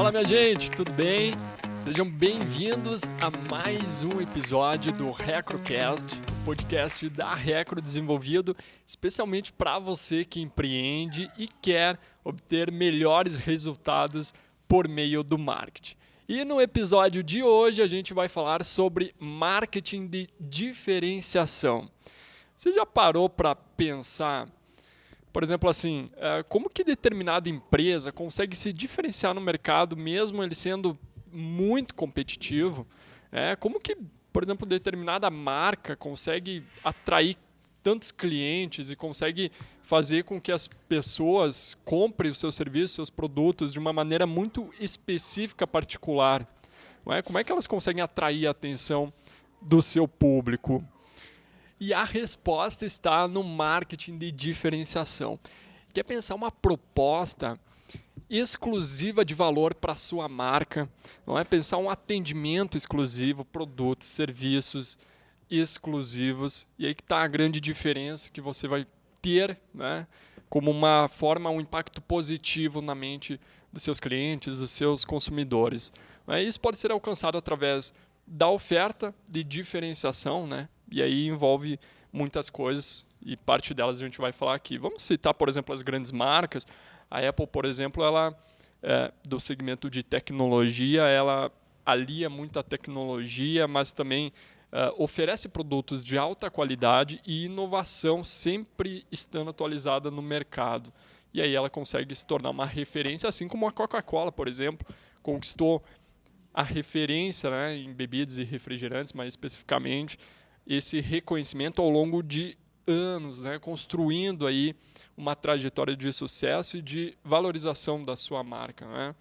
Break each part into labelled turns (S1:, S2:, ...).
S1: Fala, minha gente, tudo bem? Sejam bem-vindos a mais um episódio do RecroCast, podcast da Recro desenvolvido especialmente para você que empreende e quer obter melhores resultados por meio do marketing. E no episódio de hoje a gente vai falar sobre marketing de diferenciação. Você já parou para pensar, por exemplo, assim, como que determinada empresa consegue se diferenciar no mercado mesmo ele sendo muito competitivo? Como que, por exemplo, determinada marca consegue atrair tantos clientes e consegue fazer com que as pessoas comprem os seus serviços, seus produtos de uma maneira muito específica, particular? Não é? Como é que elas conseguem atrair a atenção do seu público? E a resposta está no marketing de diferenciação. Quer pensar uma proposta exclusiva de valor para a sua marca, não é? Pensar um atendimento exclusivo, produtos, serviços exclusivos. E aí que está a grande diferença que você vai ter, né? Como uma forma, um impacto positivo na mente dos seus clientes, dos seus consumidores. Isso pode ser alcançado através da oferta de diferenciação, né? E aí envolve muitas coisas e parte delas a gente vai falar aqui. Vamos citar, por exemplo, as grandes marcas. A Apple, por exemplo, ela do segmento de tecnologia, ela alia muita tecnologia, mas também oferece produtos de alta qualidade e inovação sempre estando atualizada no mercado. E aí ela consegue se tornar uma referência, assim como a Coca-Cola, por exemplo, conquistou a referência, né, em bebidas e refrigerantes, mais especificamente, esse reconhecimento ao longo de anos, né, construindo aí uma trajetória de sucesso e de valorização da sua marca, né?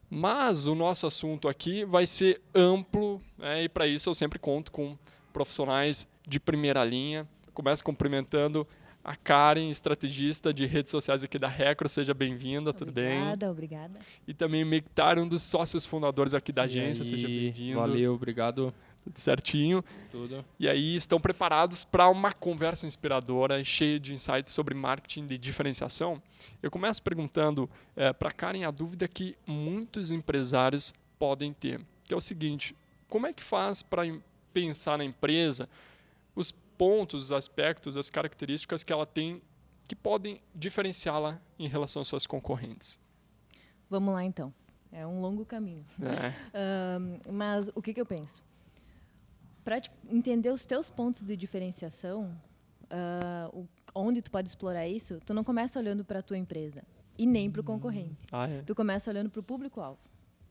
S1: Mas o nosso assunto aqui vai ser amplo, né, e para isso eu sempre conto com profissionais de primeira linha. Começo cumprimentando a Karen, estrategista de redes sociais aqui da Recro. Seja bem-vinda, tudo bem?
S2: Obrigada.
S1: E também o Mectar, um dos sócios fundadores aqui da agência.
S3: Aí,
S1: seja bem-vindo.
S3: Valeu, obrigado.
S1: Tudo certinho.
S3: Tudo.
S1: E aí estão preparados para uma conversa inspiradora, cheia de insights sobre marketing de diferenciação? Eu começo perguntando para a Karen a dúvida que muitos empresários podem ter, que é o seguinte: como é que faz para pensar na empresa os pontos, os aspectos, as características que ela tem que podem diferenciá-la em relação às suas concorrentes?
S2: Vamos lá, então. É um longo caminho. Mas o que eu penso? Para entender os teus pontos de diferenciação, onde tu pode explorar isso, tu não começa olhando para a tua empresa e nem para o concorrente. Tu começa olhando para o público-alvo,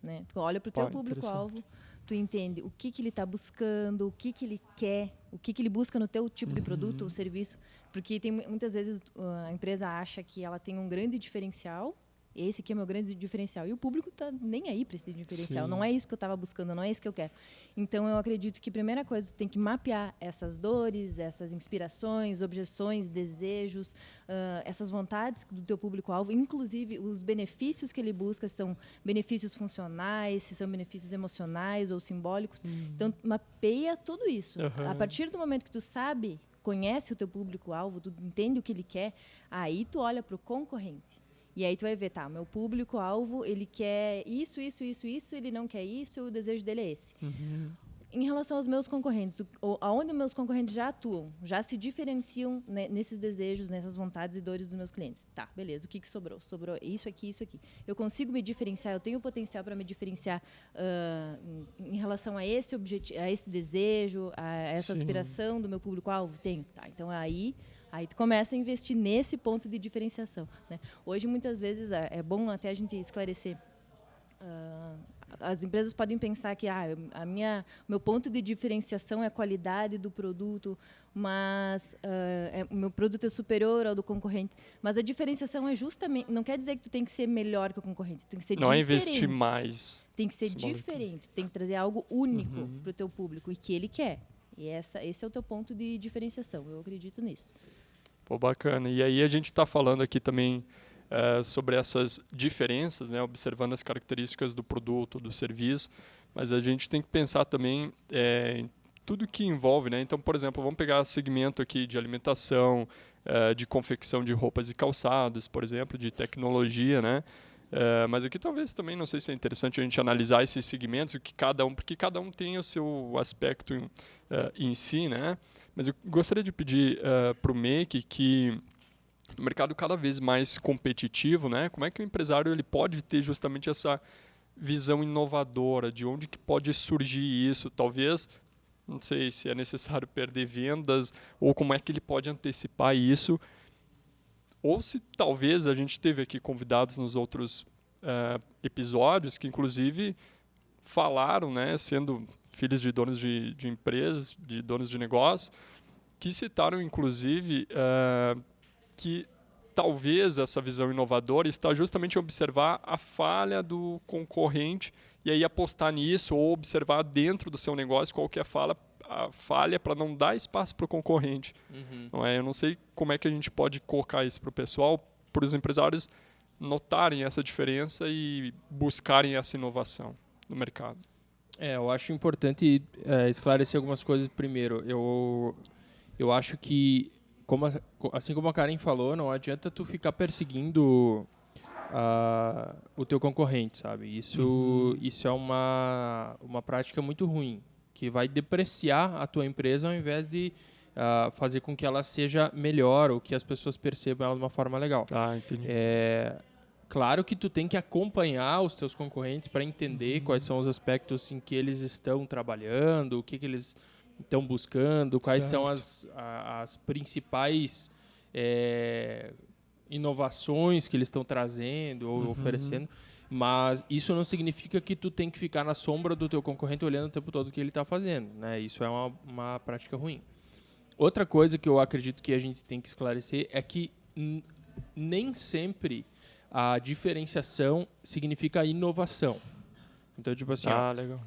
S2: né? Tu olha para o teu público-alvo, tu entende o que ele está buscando, o que ele quer, o que ele busca no teu tipo de produto ou serviço, porque tem muitas vezes a empresa acha que ela tem um grande diferencial. Esse aqui é o meu grande diferencial. E o público está nem aí para esse diferencial. Sim. Não é isso que eu estava buscando, não é isso que eu quero. Então, eu acredito que a primeira coisa, tu tem que mapear essas dores, essas inspirações, objeções, desejos, essas vontades do teu público-alvo, inclusive os benefícios que ele busca, se são benefícios funcionais, se são benefícios emocionais ou simbólicos. Então, mapeia tudo isso. A partir do momento que tu sabe, conhece o teu público-alvo, tu entende o que ele quer, aí tu olha para o concorrente. E aí tu vai ver, tá, meu público-alvo, ele quer isso, ele não quer isso, o desejo dele é esse. Em relação aos meus concorrentes, aonde meus concorrentes já atuam, já se diferenciam, né, nesses desejos, nessas vontades e dores dos meus clientes. Tá, beleza, o que sobrou? Sobrou isso aqui, isso aqui. Eu consigo me diferenciar, eu tenho potencial para me diferenciar em relação a esse objetivo, a esse desejo, a essa aspiração do meu público-alvo? Tenho. Tá, então aí tu começa a investir nesse ponto de diferenciação, né? Hoje, muitas vezes, é bom até a gente esclarecer. As empresas podem pensar que meu ponto de diferenciação é a qualidade do produto, mas o meu produto é superior ao do concorrente. Mas a diferenciação é justamente... Não quer dizer que tu tem que ser melhor que o concorrente. Tem que ser diferente. Não é investir mais. Tem que ser diferente. Tem que trazer algo único para o teu público e que ele quer. E esse é o teu ponto de diferenciação. Eu acredito nisso.
S1: Pô, bacana. E aí a gente está falando aqui também sobre essas diferenças, né, observando as características do produto, do serviço, mas a gente tem que pensar também em tudo que envolve, né? Então, por exemplo, vamos pegar segmento aqui de alimentação, de confecção de roupas e calçados, por exemplo, de tecnologia, né? Mas aqui talvez também, não sei se é interessante a gente analisar esses segmentos, porque cada um tem o seu aspecto em si, né? Mas eu gostaria de pedir para o Make que no mercado cada vez mais competitivo, né? Como é que o empresário ele pode ter justamente essa visão inovadora, de onde que pode surgir isso? Talvez, não sei se é necessário perder vendas, ou como é que ele pode antecipar isso, ou se talvez a gente teve aqui convidados nos outros episódios que inclusive falaram, né, sendo filhos de donos de empresas, de donos de negócios, que citaram inclusive que talvez essa visão inovadora está justamente em observar a falha do concorrente e aí apostar nisso ou observar dentro do seu negócio qual que é a falha para não dar espaço para o concorrente. Não é? Eu não sei como é que a gente pode colocar isso para o pessoal, para os empresários notarem essa diferença e buscarem essa inovação no mercado.
S3: Eu acho importante esclarecer algumas coisas primeiro. Eu acho que assim como a Karen falou, não adianta tu ficar perseguindo o teu concorrente, sabe? Isso é uma prática muito ruim, que vai depreciar a tua empresa ao invés de fazer com que ela seja melhor ou que as pessoas percebam ela de uma forma legal.
S1: Entendi.
S3: Claro que tu tem que acompanhar os teus concorrentes para entender quais são os aspectos em que eles estão trabalhando, o que eles estão buscando, quais são as principais inovações que eles estão trazendo ou oferecendo, mas isso não significa que tu tem que ficar na sombra do teu concorrente olhando o tempo todo o que ele está fazendo, né? Isso é uma prática ruim. Outra coisa que eu acredito que a gente tem que esclarecer é que nem sempre a diferenciação significa inovação. Então, tipo assim,
S1: legal.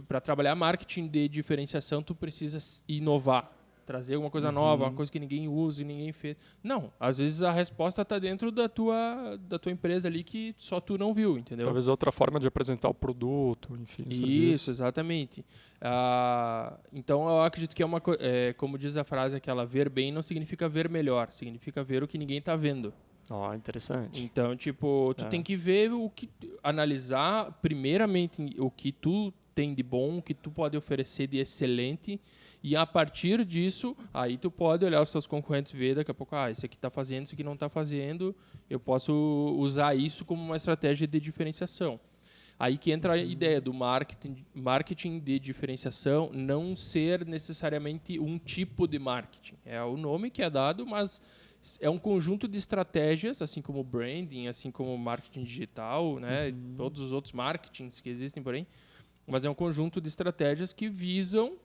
S3: Para trabalhar marketing de diferenciação, tu precisa inovar, trazer alguma coisa nova, uma coisa que ninguém usa e ninguém fez. Não, às vezes a resposta está dentro da tua empresa ali que só tu não viu, entendeu?
S1: Talvez outra forma de apresentar o produto, enfim.
S3: Isso, exatamente. Então, eu acredito que como diz a frase, aquela ver bem não significa ver melhor, significa ver o que ninguém está vendo.
S1: Interessante.
S3: Então, tipo, tu tem que ver analisar primeiramente o que tu tem de bom, o que tu pode oferecer de excelente, e a partir disso, aí tu pode olhar os teus concorrentes e ver daqui a pouco, esse aqui está fazendo, esse aqui não está fazendo, eu posso usar isso como uma estratégia de diferenciação. Aí que entra a ideia do marketing de diferenciação não ser necessariamente um tipo de marketing. É o nome que é dado, mas é um conjunto de estratégias, assim como branding, assim como marketing digital, né? Todos os outros marketings que existem por aí. Mas é um conjunto de estratégias que visam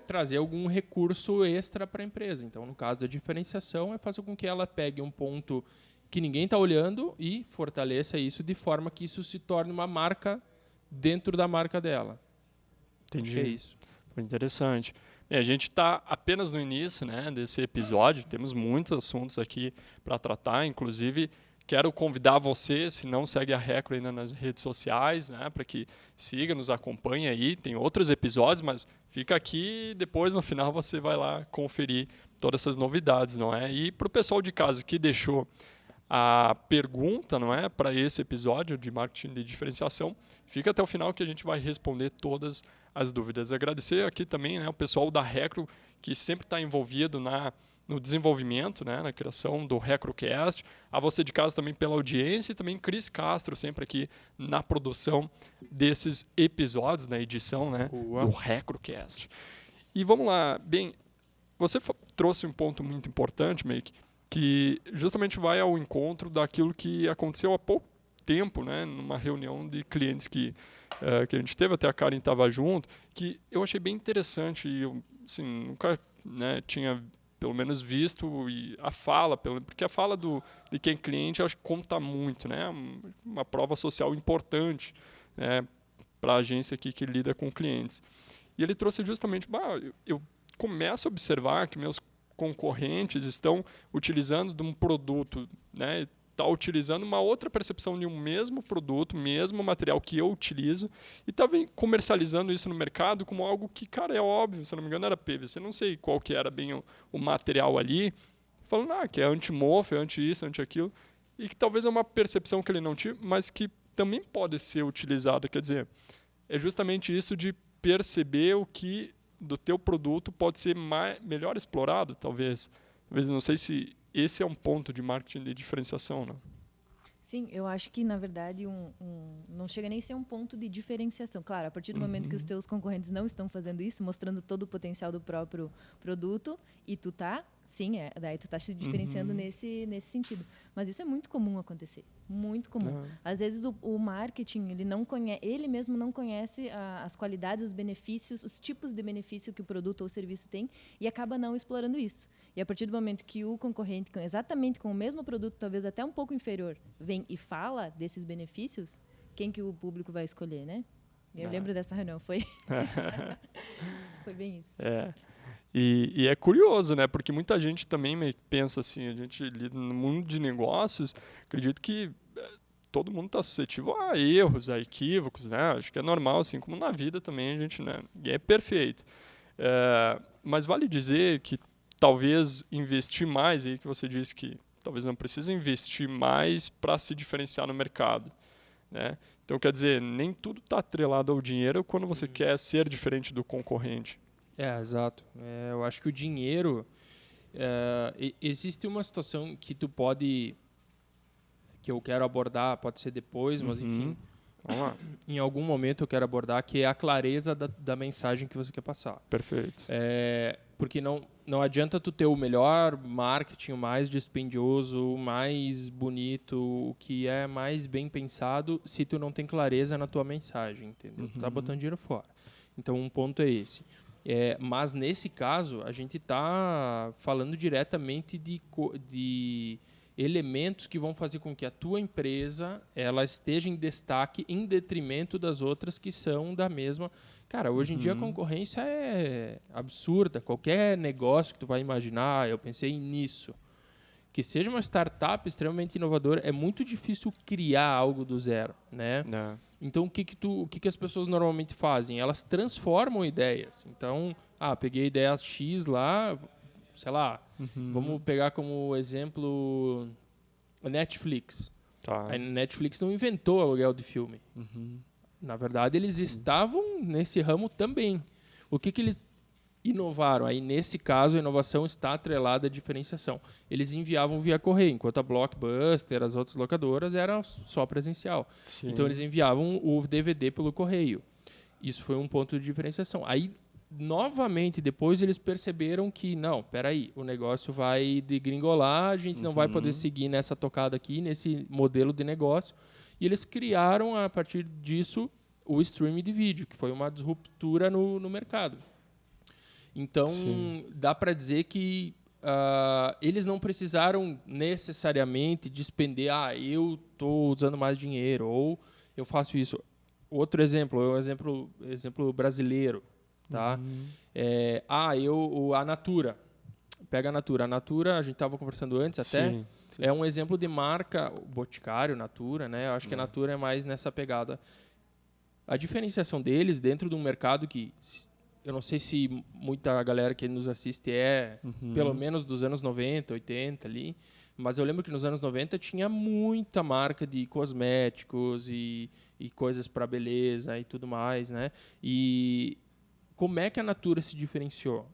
S3: trazer algum recurso extra para a empresa. Então, no caso da diferenciação, é fazer com que ela pegue um ponto que ninguém está olhando e fortaleça isso de forma que isso se torne uma marca dentro da marca dela.
S1: Entendi.
S3: Acho que é isso.
S1: Foi interessante. A gente está apenas no início, né, desse episódio, temos muitos assuntos aqui para tratar, inclusive quero convidar você, se não segue a Recro ainda nas redes sociais, né, para que siga, nos acompanhe aí, tem outros episódios, mas fica aqui e depois no final você vai lá conferir todas essas novidades, não é? E para o pessoal de casa que deixou a pergunta, não é, para esse episódio de marketing de diferenciação, fica até o final que a gente vai responder todas as dúvidas. Agradecer aqui também, né, o pessoal da Recro que sempre está envolvido no desenvolvimento, né, na criação do RecroCast, a você de casa também pela audiência e também Cris Castro sempre aqui na produção desses episódios, na edição, né, do RecroCast. E vamos lá, bem, você trouxe um ponto muito importante, Make, que justamente vai ao encontro daquilo que aconteceu há pouco tempo, né, numa reunião de clientes que a gente teve, até a Karen estava junto, que eu achei bem interessante e eu assim, nunca, né, tinha pelo menos visto a fala, porque a fala de quem é cliente eu acho que conta muito, né, uma prova social importante, né, para a agência aqui que lida com clientes. E ele trouxe justamente, eu começo a observar que meus concorrentes estão utilizando de um produto, né, está utilizando uma outra percepção de um mesmo produto, mesmo material que eu utilizo, e está comercializando isso no mercado como algo que, cara, é óbvio, se não me engano era PVC, não sei qual que era bem o material ali, falando que é anti-mofo, é anti isso, anti aquilo, e que talvez é uma percepção que ele não tinha, mas que também pode ser utilizada. Quer dizer, é justamente isso de perceber o que do teu produto pode ser melhor explorado, talvez. Talvez, não sei se esse é um ponto de marketing de diferenciação, né?
S2: Sim, eu acho que, na verdade, não chega nem a ser um ponto de diferenciação. Claro, a partir do momento que os teus concorrentes não estão fazendo isso, mostrando todo o potencial do próprio produto, e tu tá, sim, daí tu tá se diferenciando nesse sentido. Mas isso é muito comum acontecer, muito comum. Às vezes o marketing, ele mesmo não conhece as qualidades, os benefícios, os tipos de benefício que o produto ou serviço tem e acaba não explorando isso. E a partir do momento que o concorrente, exatamente com o mesmo produto, talvez até um pouco inferior, vem e fala desses benefícios, quem que o público vai escolher, né? Eu lembro dessa reunião, foi bem isso.
S1: E é curioso, né? Porque muita gente também pensa assim, a gente lida no mundo de negócios, acredito que todo mundo está suscetível a erros, a equívocos, né? Acho que é normal, assim como na vida também a gente, né? Ninguém é perfeito. Mas vale dizer que talvez investir mais, aí que você disse que talvez não precisa investir mais para se diferenciar no mercado, né? Então, quer dizer, nem tudo está atrelado ao dinheiro quando você quer ser diferente do concorrente.
S3: Exato. Eu acho que o dinheiro... existe uma situação que tu pode... que eu quero abordar, pode ser depois, mas enfim...
S1: Vamos lá.
S3: Em algum momento eu quero abordar, que é a clareza da mensagem que você quer passar.
S1: Perfeito.
S3: Porque não adianta tu ter o melhor marketing, o mais dispendioso, o mais bonito, o que é mais bem pensado, se tu não tem clareza na tua mensagem, entendeu? Tu tá botando dinheiro fora. Então, um ponto é esse. Mas, nesse caso, a gente está falando diretamente de elementos que vão fazer com que a tua empresa ela esteja em destaque em detrimento das outras que são da mesma. Cara, hoje em dia a concorrência é absurda. Qualquer negócio que tu vai imaginar, eu pensei nisso. Que seja uma startup extremamente inovadora, é muito difícil criar algo do zero, né?
S1: Não.
S3: Então, o que as pessoas normalmente fazem? Elas transformam ideias. Então, peguei a ideia X lá, sei lá, vamos pegar como exemplo a Netflix.
S1: Tá.
S3: A Netflix não inventou aluguel de filme. Na verdade, eles estavam nesse ramo também. O que eles inovaram? Aí, nesse caso, a inovação está atrelada à diferenciação. Eles enviavam via correio, enquanto a Blockbuster, as outras locadoras, era só presencial.
S1: Sim.
S3: Então, eles enviavam o DVD pelo correio. Isso foi um ponto de diferenciação. Aí, novamente, depois eles perceberam que, não, peraí, o negócio vai degringolar, a gente não vai poder seguir nessa tocada aqui, nesse modelo de negócio. E eles criaram, a partir disso, o streaming de vídeo, que foi uma disruptura no mercado. Então, dá para dizer que eles não precisaram necessariamente despender, eu estou usando mais dinheiro, ou eu faço isso. Outro exemplo, é um exemplo brasileiro. Tá? A Natura. Pega a Natura. A Natura, a gente estava conversando antes até,
S1: Sim.
S3: é um exemplo de marca, o Boticário, Natura, né? Eu acho que a Natura é mais nessa pegada. A diferenciação deles dentro de um mercado que, eu não sei se muita galera que nos assiste pelo menos dos anos 90, 80 ali, mas eu lembro que nos anos 90 tinha muita marca de cosméticos e coisas para beleza e tudo mais, né? E como é que a Natura se diferenciou?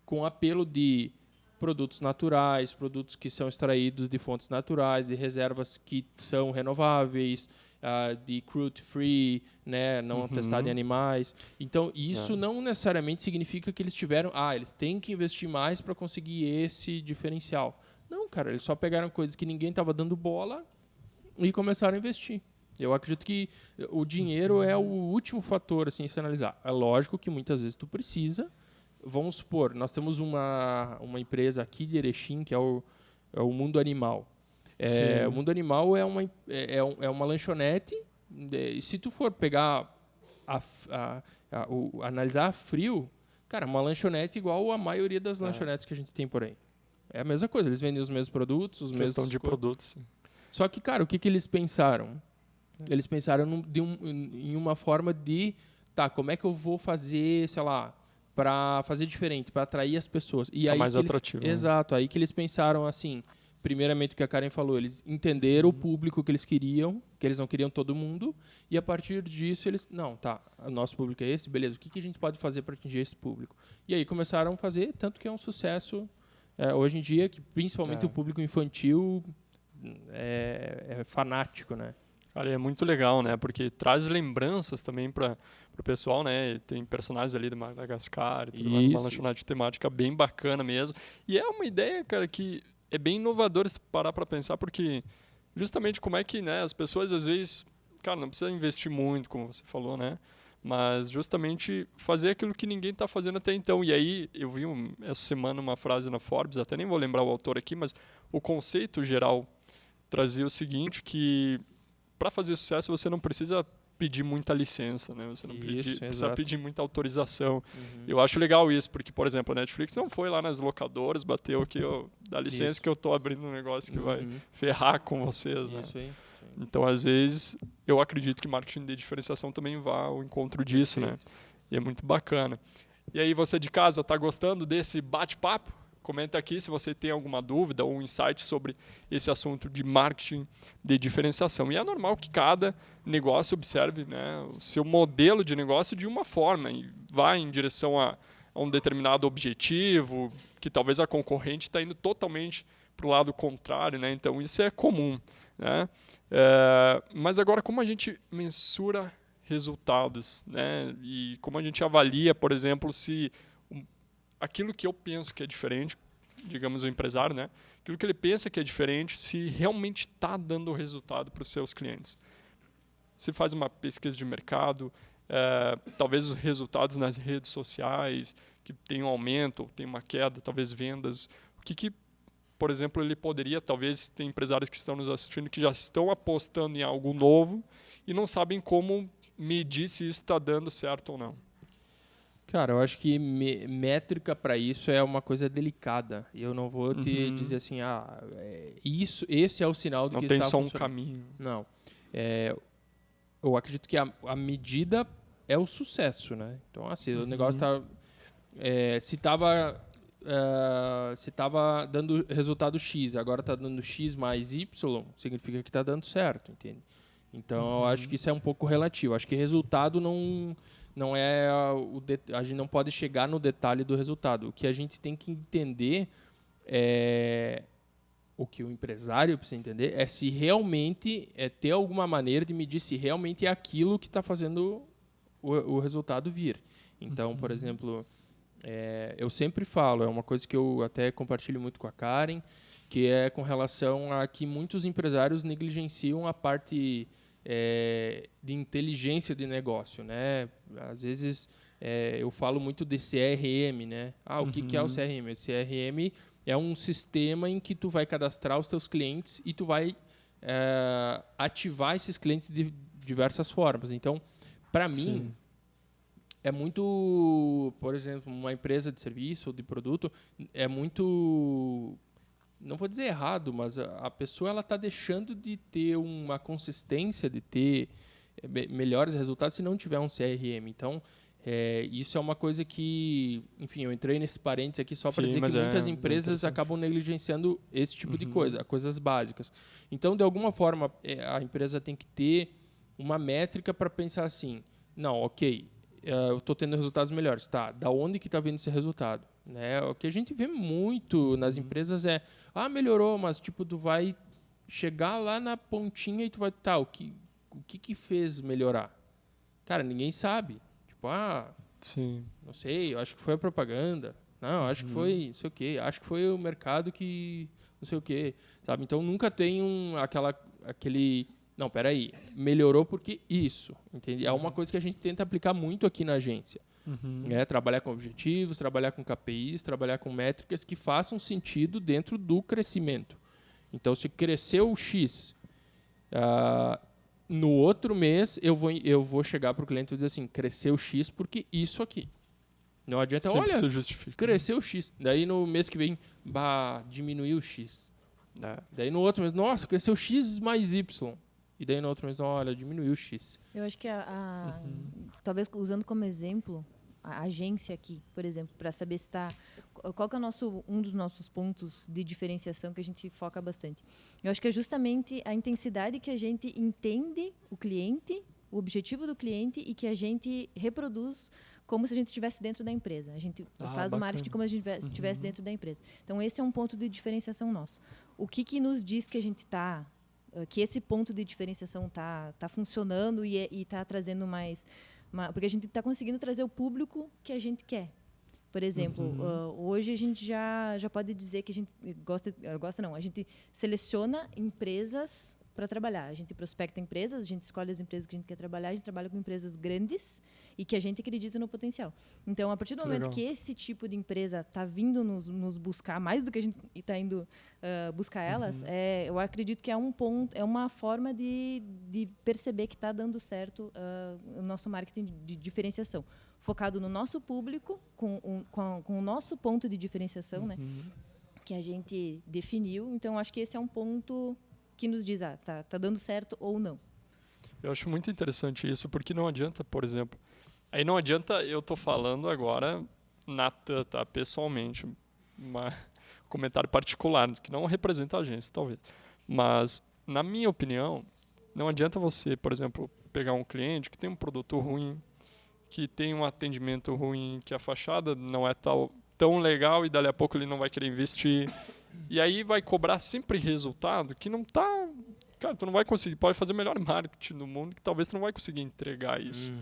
S3: Com apelo de produtos naturais, produtos que são extraídos de fontes naturais, de reservas que são renováveis, de cruelty-free, né, não testado em animais. Então, isso não necessariamente significa que eles tiveram... eles têm que investir mais para conseguir esse diferencial. Não, cara, eles só pegaram coisas que ninguém estava dando bola e começaram a investir. Eu acredito que o dinheiro é o último fator assim, a se analisar. É lógico que muitas vezes tu precisa. Vamos supor, nós temos uma empresa aqui de Erechim, que é o Mundo Animal. O Mundo Animal é uma lanchonete. Se tu for pegar, analisar a frio, cara, uma lanchonete igual a maioria das lanchonetes que a gente tem por aí. É a mesma coisa, eles vendem os mesmos produtos, os mesmos...
S1: de produtos.
S3: Só que, cara, o que eles pensaram? Eles pensaram em uma forma de, como é que eu vou fazer, sei lá, para fazer diferente, para atrair as pessoas. E aí
S1: mais atrativo.
S3: Exato, aí que eles pensaram assim, primeiramente, o que a Karen falou, eles entenderam o público que eles queriam, que eles não queriam todo mundo, e a partir disso eles, não, tá, o nosso público é esse, beleza, o que a gente pode fazer para atingir esse público? E aí começaram a fazer, tanto que é um sucesso hoje em dia, que principalmente o público infantil é fanático, né?
S1: Cara, é muito legal, né? Porque traz lembranças também para o pessoal, né? Tem personagens ali do Madagascar e tudo mais, uma lanchonete temática bem bacana mesmo. E é uma ideia, cara, que é bem inovadora se parar para pensar, porque justamente como é que, né, as pessoas às vezes, cara, não precisa investir muito, como você falou, né? Mas justamente fazer aquilo que ninguém está fazendo até então. E aí eu vi essa semana uma frase na Forbes, até nem vou lembrar o autor aqui, mas o conceito geral trazia o seguinte, que para fazer sucesso você não precisa pedir muita licença, né? Você não precisa pedir muita autorização. Eu acho legal isso, porque, por exemplo, a Netflix não foi lá nas locadoras, bateu aqui, dá licença que eu tô abrindo um negócio que vai ferrar com vocês, né? Então, às vezes, eu acredito que marketing de diferenciação também vá ao encontro disso, né? E é muito bacana. E aí, você de casa, tá gostando desse bate-papo? Comenta aqui se você tem alguma dúvida ou um insight sobre esse assunto de marketing de diferenciação. E é normal que cada negócio observe, né, o seu modelo de negócio de uma forma e vá em direção a um determinado objetivo, que talvez a concorrente está indo totalmente para o lado contrário, né? Então isso é comum, né? Mas agora, como a gente mensura resultados, né? E como a gente avalia, por exemplo, se aquilo que eu penso que é diferente, digamos o empresário, né? Aquilo que ele pensa que é diferente, se realmente está dando resultado para os seus clientes. Se faz uma pesquisa de mercado, talvez os resultados nas redes sociais, que tem um aumento, tem uma queda, talvez vendas. O que, por exemplo, ele poderia, talvez tem empresários que estão nos assistindo que já estão apostando em algo novo e não sabem como medir se isso está dando certo ou não.
S3: Cara, eu acho que métrica para isso é uma coisa delicada. Eu não vou te dizer assim, esse é o sinal do que está funcionando. Não tem só um caminho. Não. Eu acredito que a medida é o sucesso, né? Então, assim, o negócio está... se estava dando resultado X, agora está dando X mais Y, significa que está dando certo, entende? Então, eu acho que isso é um pouco relativo. Acho que resultado não é a gente não pode chegar no detalhe do resultado. O que a gente tem que entender o que o empresário precisa entender é se realmente ter alguma maneira de medir se realmente é aquilo que está fazendo o resultado vir. Então, por exemplo, eu sempre falo, é uma coisa que eu até compartilho muito com a Karen, que é com relação a que muitos empresários negligenciam a parte de inteligência de negócio, né? Às vezes eu falo muito de CRM, né? O que é o CRM? O CRM é um sistema em que tu vai cadastrar os teus clientes e tu vai ativar esses clientes de diversas formas. Então, para mim, é muito, por exemplo, uma empresa de serviço ou de produto, é muito... Não vou dizer errado, mas a pessoa ela está deixando de ter uma consistência, de ter melhores resultados se não tiver um CRM. Então, isso é uma coisa que... Enfim, eu entrei nesse parênteses aqui só para dizer que muitas empresas acabam negligenciando esse tipo de coisa, coisas básicas. Então, de alguma forma, a empresa tem que ter uma métrica para pensar assim, não, ok, eu estou tendo resultados melhores. Tá, da onde que está vindo esse resultado? Né? O que a gente vê muito nas empresas melhorou, mas tipo, tu vai chegar lá na pontinha e tu vai, o que fez melhorar? Cara, ninguém sabe. Tipo, não sei, eu acho que foi a propaganda. Não, acho que foi não sei o quê. Acho que foi o mercado que não sei o quê. Sabe? Então, nunca tem aquele... Não, peraí, melhorou porque isso. Entende? É uma coisa que a gente tenta aplicar muito aqui na agência. Trabalhar com objetivos, trabalhar com KPIs, trabalhar com métricas que façam sentido dentro do crescimento. Então, se cresceu o X, no outro mês eu vou chegar para o cliente e dizer assim, cresceu X porque isso aqui. Não adianta,
S1: sempre se justifica.
S3: Cresceu X. Daí no mês que vem, diminuiu X. Daí no outro mês, nossa, cresceu X mais Y. E daí no outro mês, olha, diminuiu X.
S2: Eu acho que talvez usando como exemplo, a agência aqui, por exemplo, para saber se está... Qual que é um dos nossos pontos de diferenciação que a gente foca bastante? Eu acho que é justamente a intensidade que a gente entende o cliente, o objetivo do cliente, e que a gente reproduz como se a gente estivesse dentro da empresa. A gente faz
S1: bacana.
S2: o marketing como se a gente estivesse dentro da empresa. Então, esse é um ponto de diferenciação nosso. O que nos diz que a gente está... que esse ponto de diferenciação tá funcionando e está trazendo mais... porque a gente está conseguindo trazer o público que a gente quer. Por exemplo, hoje a gente já pode dizer que a gente a gente seleciona empresas para trabalhar. A gente prospecta empresas, a gente escolhe as empresas que a gente quer trabalhar, a gente trabalha com empresas grandes e que a gente acredita no potencial. Então, a partir do momento que esse tipo de empresa está vindo nos buscar, mais do que a gente está indo buscar elas, eu acredito que é um ponto, é uma forma de perceber que está dando certo o nosso marketing de diferenciação. Focado no nosso público, com o nosso ponto de diferenciação, né, que a gente definiu. Então, acho que esse é um ponto que nos diz, tá dando certo ou não.
S1: Eu acho muito interessante isso, porque não adianta, por exemplo... Aí não adianta eu tô falando agora, Natan, tá? Pessoalmente, um comentário particular, que não representa a agência, talvez. Mas, na minha opinião, não adianta você, por exemplo, pegar um cliente que tem um produto ruim, que tem um atendimento ruim, que a fachada não é tão legal e dali a pouco ele não vai querer investir. E aí vai cobrar sempre resultado que não tá... Cara, tu não vai conseguir, pode fazer o melhor marketing do mundo, que talvez tu não vai conseguir entregar isso.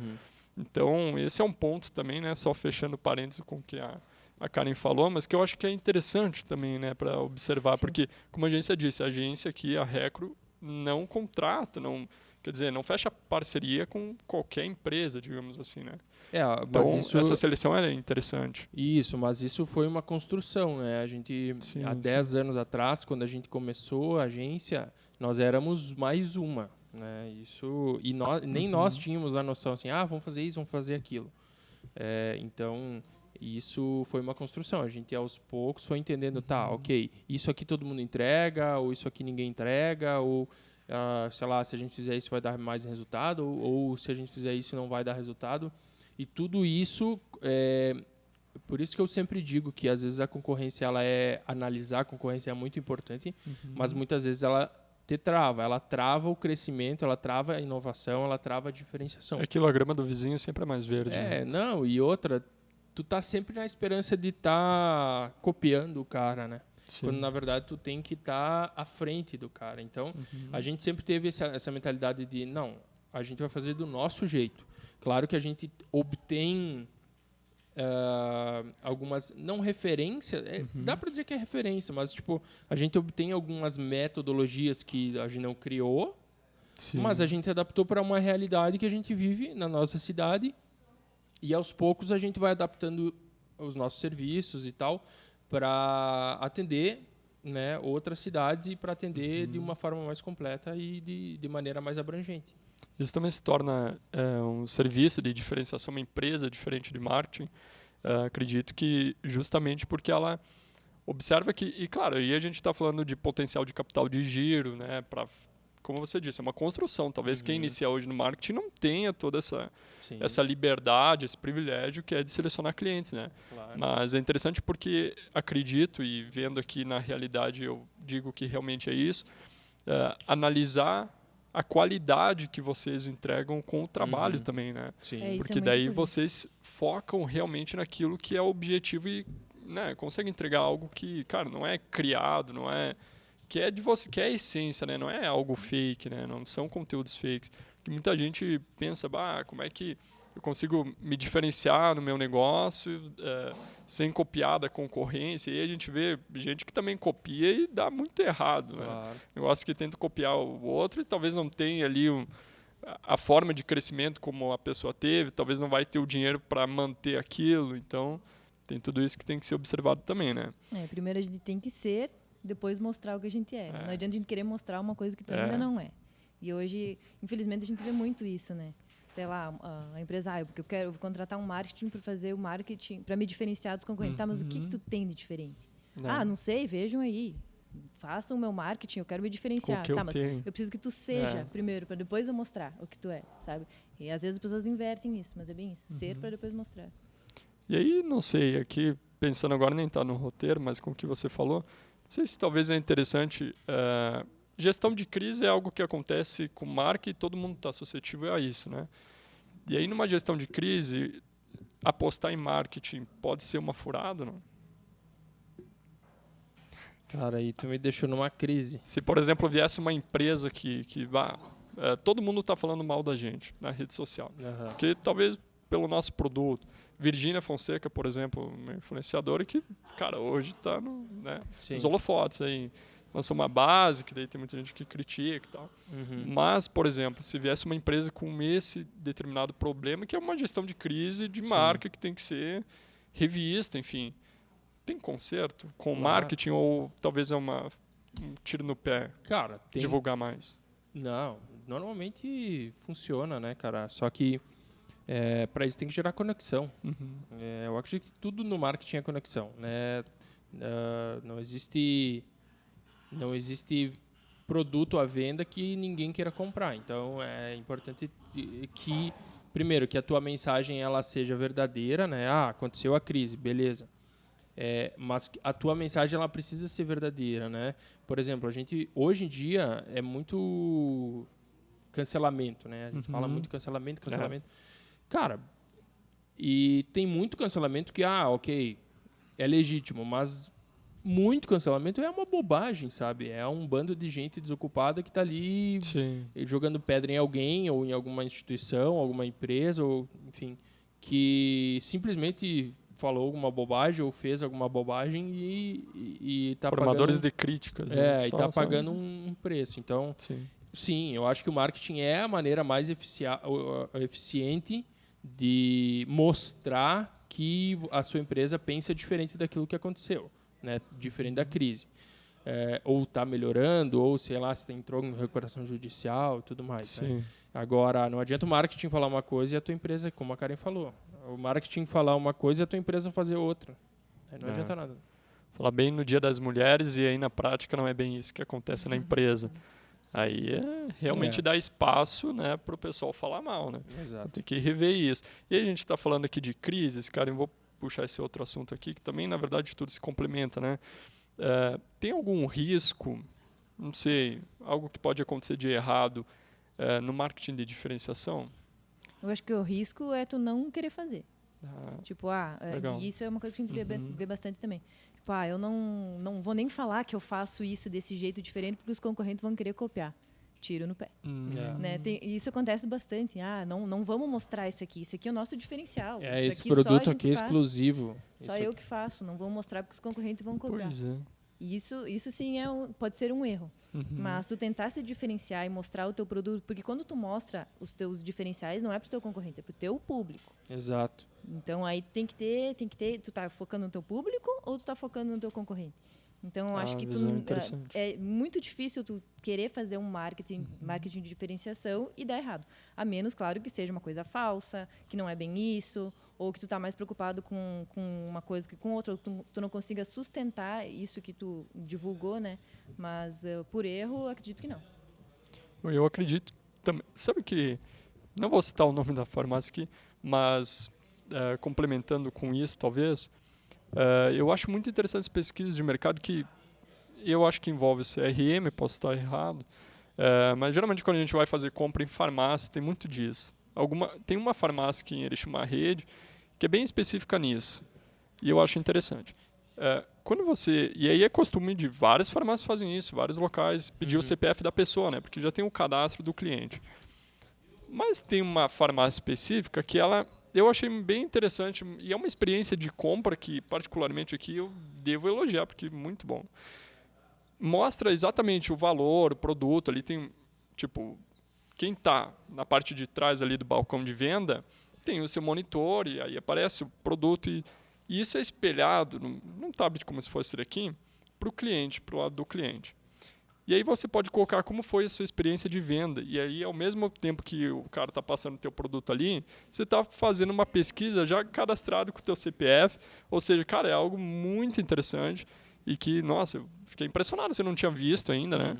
S1: Então, esse é um ponto também, né? Só fechando parênteses com o que a Karen falou, mas que eu acho que é interessante também, né? Para observar, Sim. Porque, como a agência disse, a agência aqui, a Recro, não contrata, quer dizer, não fecha parceria com qualquer empresa, digamos assim, né? Então, essa seleção é interessante.
S3: Isso, mas isso foi uma construção, né? A gente, há 10 anos atrás, quando a gente começou a agência, nós éramos mais uma, né? Isso, e nós tínhamos a noção assim, vamos fazer isso, vamos fazer aquilo. Então, isso foi uma construção. A gente, aos poucos, foi entendendo, ok, isso aqui todo mundo entrega, ou isso aqui ninguém entrega, ou... sei lá, se a gente fizer isso vai dar mais resultado, ou se a gente fizer isso não vai dar resultado. E tudo isso, por isso que eu sempre digo que às vezes a concorrência, analisar a concorrência é muito importante, mas muitas vezes ela trava o crescimento, ela trava a inovação, ela trava a diferenciação.
S1: É aquilo, a grama do vizinho sempre é mais verde. Né?
S3: E outra, tu tá sempre na esperança de estar copiando o cara, né? Sim. Quando, na verdade, tu tem que estar à frente do cara. Então, a gente sempre teve essa mentalidade de, não, a gente vai fazer do nosso jeito. Claro que a gente obtém algumas, não referências, dá para dizer que é referência, mas tipo, a gente obtém algumas metodologias que a gente não criou, mas a gente adaptou para uma realidade que a gente vive na nossa cidade e, aos poucos, a gente vai adaptando os nossos serviços e tal, para atender, né, outras cidades e para atender de uma forma mais completa e de maneira mais abrangente.
S1: Isso também se torna um serviço de diferenciação, uma empresa diferente de marketing. Acredito que justamente porque ela observa que, e claro, aí a gente está falando de potencial de capital de giro, né, como você disse, é uma construção. Talvez quem inicia hoje no marketing não tenha toda essa liberdade, esse privilégio que é de selecionar clientes, né? Claro. Mas é interessante porque acredito, e vendo aqui na realidade eu digo que realmente é isso, analisar a qualidade que vocês entregam com o trabalho também, né?
S3: Sim.
S1: Porque daí vocês focam realmente naquilo que é o objetivo e, né, conseguem entregar algo que, cara, não é criado, não é... que é de você, que é a essência, né? Não é algo fake, né? Não são conteúdos fakes. Que muita gente pensa, como é que eu consigo me diferenciar no meu negócio sem copiar da concorrência? E aí a gente vê gente que também copia e dá muito errado,
S3: claro.
S1: né? Negócio que tenta copiar o outro e talvez não tenha ali a forma de crescimento como a pessoa teve, talvez não vai ter o dinheiro para manter aquilo. Então, tem tudo isso que tem que ser observado também, né?
S2: Primeiro a gente tem que ser, depois mostrar o que a gente é. Não adianta a gente querer mostrar uma coisa que tu ainda não é. E hoje, infelizmente, a gente vê muito isso, né? Sei lá, a empresa, porque eu vou contratar um marketing para fazer o marketing, para me diferenciar dos concorrentes. Tá, mas o que tu tem de diferente? Não sei, vejam aí. Façam o meu marketing, eu quero me diferenciar. Tá, mas eu preciso que tu seja primeiro, para depois eu mostrar o que tu é, sabe? E às vezes as pessoas invertem isso, mas é bem isso. Ser para depois mostrar.
S1: E aí, não sei, aqui pensando agora nem está no roteiro, mas com o que você falou, não sei se talvez é interessante. Gestão de crise é algo que acontece com marca e todo mundo está suscetível a isso, né? E aí, numa gestão de crise, apostar em marketing pode ser uma furada, não?
S3: Cara, aí tu me deixou numa crise.
S1: Se, por exemplo, viesse uma empresa que todo mundo está falando mal da gente na rede social. Porque talvez pelo nosso produto. Virgínia Fonseca, por exemplo, uma influenciadora que, cara, hoje está nos holofotes aí. Lançou uma base, que daí tem muita gente que critica e tal. Mas, por exemplo, se viesse uma empresa com esse determinado problema, que é uma gestão de crise de marca que tem que ser revista, enfim. Tem conserto com marketing ou talvez é um tiro no pé?
S3: Cara,
S1: divulgar mais?
S3: Não, normalmente funciona, né, cara? Só que para isso tem que gerar conexão. Eu acredito que tudo no marketing é conexão, né? Não existe produto à venda que ninguém queira comprar. Então é importante que, primeiro, que a tua mensagem ela seja verdadeira, né? Aconteceu a crise, beleza. Mas a tua mensagem ela precisa ser verdadeira, né? Por exemplo, a gente hoje em dia é muito cancelamento, né? A gente fala muito cancelamento. Cara, e tem muito cancelamento que, ok, é legítimo, mas muito cancelamento é uma bobagem, sabe? É um bando de gente desocupada que está ali jogando pedra em alguém ou em alguma instituição, alguma empresa, ou enfim, que simplesmente falou alguma bobagem ou fez alguma bobagem e tá
S1: formadores
S3: pagando,
S1: de críticas.
S3: E está pagando um preço. Então, sim, eu acho que o marketing é a maneira mais eficiente de mostrar que a sua empresa pensa diferente daquilo que aconteceu, né? Diferente da crise. Ou está melhorando, ou sei lá, se entrou em recuperação judicial e tudo mais. Né? Agora, não adianta o marketing falar uma coisa e a tua empresa, como a Karen falou, o marketing falar uma coisa e a tua empresa fazer outra. Não adianta nada.
S1: Falar bem no Dia das Mulheres e aí na prática não é bem isso que acontece na empresa. Aí realmente dá espaço, né, para o pessoal falar mal, né?
S3: Exato.
S1: Tem que rever isso. E a gente está falando aqui de crises, cara, eu vou puxar esse outro assunto aqui, que também, na verdade, tudo se complementa, né? Tem algum risco, não sei, algo que pode acontecer de errado no marketing de diferenciação?
S2: Eu acho que o risco é tu não querer fazer. Tipo, e isso é uma coisa que a gente vê bastante também. Tipo, eu não vou nem falar que eu faço isso desse jeito diferente porque os concorrentes vão querer copiar. Tiro no pé. Né? Isso acontece bastante. Não vamos mostrar isso aqui. Isso aqui é o nosso diferencial.
S3: Esse produto aqui é exclusivo.
S2: Só eu que faço. Não vamos mostrar porque os concorrentes vão copiar.
S1: Pois é.
S2: E isso sim pode ser um erro. Mas tu tentar se diferenciar e mostrar o teu produto, porque quando tu mostra os teus diferenciais, não é para o teu concorrente, é para o teu público.
S3: Exato.
S2: Então aí tu tem que ter, tu tá focando no teu público ou tu tá focando no teu concorrente? Então eu acho que é muito difícil tu querer fazer um marketing de diferenciação e dar errado. A menos, claro, que seja uma coisa falsa, que não é bem isso, ou que tu tá mais preocupado com uma coisa que com outra, tu não consiga sustentar isso que tu divulgou, né? Mas por erro, acredito que não.
S1: Eu acredito também. Sabe que, não vou citar o nome da farmácia aqui, mas complementando com isso, talvez, eu acho muito interessante as pesquisas de mercado que eu acho que envolve o CRM, posso estar errado, mas geralmente quando a gente vai fazer compra em farmácia, tem muito disso. Tem uma farmácia aqui em Erechim, uma rede, que é bem específica nisso. E eu acho interessante. E aí é costume de várias farmácias fazem isso, vários locais, pedir o CPF da pessoa, né? Porque já tem o cadastro do cliente. Mas tem uma farmácia específica que eu achei bem interessante e é uma experiência de compra que, particularmente aqui, eu devo elogiar, porque é muito bom. Mostra exatamente o valor, o produto, ali tem, tipo, quem está na parte de trás ali do balcão de venda tem o seu monitor e aí aparece o produto e isso é espelhado num tablet como se fosse aqui para o cliente, para o lado do cliente. E aí você pode colocar como foi a sua experiência de venda. E aí, ao mesmo tempo que o cara está passando o teu produto ali, você está fazendo uma pesquisa já cadastrado com o teu CPF. Ou seja, cara, é algo muito interessante e que, nossa, eu fiquei impressionado, você não tinha visto ainda, né?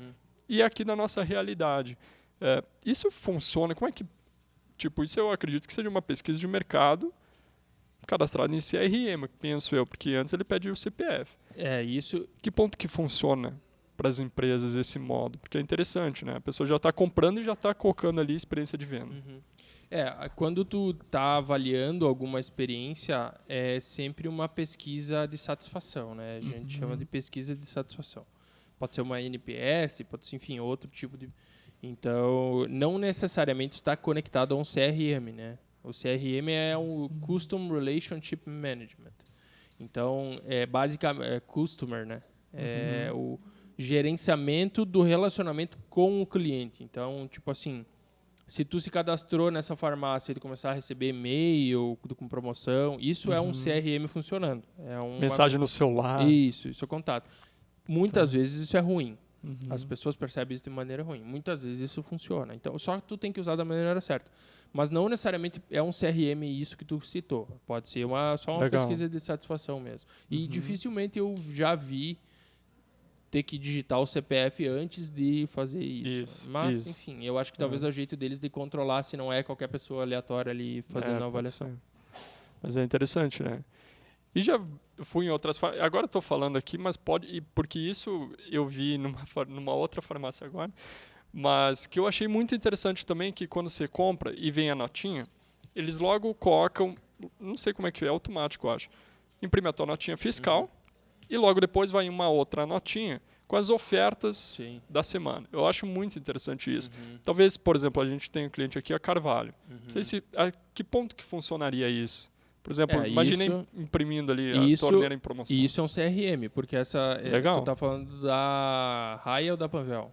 S1: E aqui na nossa realidade. Isso funciona? Como é que... Tipo, isso eu acredito que seja uma pesquisa de mercado cadastrado em CRM, penso eu, porque antes ele pede o CPF.
S3: Isso.
S1: Que ponto que funciona para as empresas esse modo? Porque é interessante, né? A pessoa já está comprando e já está colocando ali experiência de venda.
S3: Quando tu tá avaliando alguma experiência, é sempre uma pesquisa de satisfação, né? A gente chama de pesquisa de satisfação. Pode ser uma NPS, pode ser, enfim, outro tipo de... Então, não necessariamente está conectado a um CRM, né? O CRM é um Custom Relationship Management. Então, basicamente, é customer, né? É o gerenciamento do relacionamento com o cliente. Então, tipo assim, se tu se cadastrou nessa farmácia e tu começar a receber e-mail com promoção, isso é um CRM funcionando.
S1: Mensagem no celular.
S3: Isso é contato. Muitas vezes isso é ruim. As pessoas percebem isso de maneira ruim. Muitas vezes isso funciona. Então, só que tu tem que usar da maneira certa. Mas não necessariamente é um CRM isso que tu citou. Pode ser só uma pesquisa de satisfação mesmo. E dificilmente eu já vi ter que digitar o CPF antes de fazer isso. Mas, enfim, eu acho que talvez é o jeito deles de controlar se não é qualquer pessoa aleatória ali fazendo a avaliação.
S1: Mas é interessante, né? E já fui em outras... Agora estou falando aqui, mas pode... Porque isso eu vi numa outra farmácia agora. Mas que eu achei muito interessante também, que quando você compra e vem a notinha, eles logo colocam... Não sei como é que é, automático, eu acho. Imprime a tua notinha fiscal e logo depois vai uma outra notinha com as ofertas da semana. Eu acho muito interessante isso. Talvez, por exemplo, a gente tem um cliente aqui, a Carvalho. Não sei a que ponto que funcionaria isso. Por exemplo, imaginei imprimindo ali a torneira em promoção.
S3: E isso é um CRM, porque tu tá falando da Raia ou da Panvel?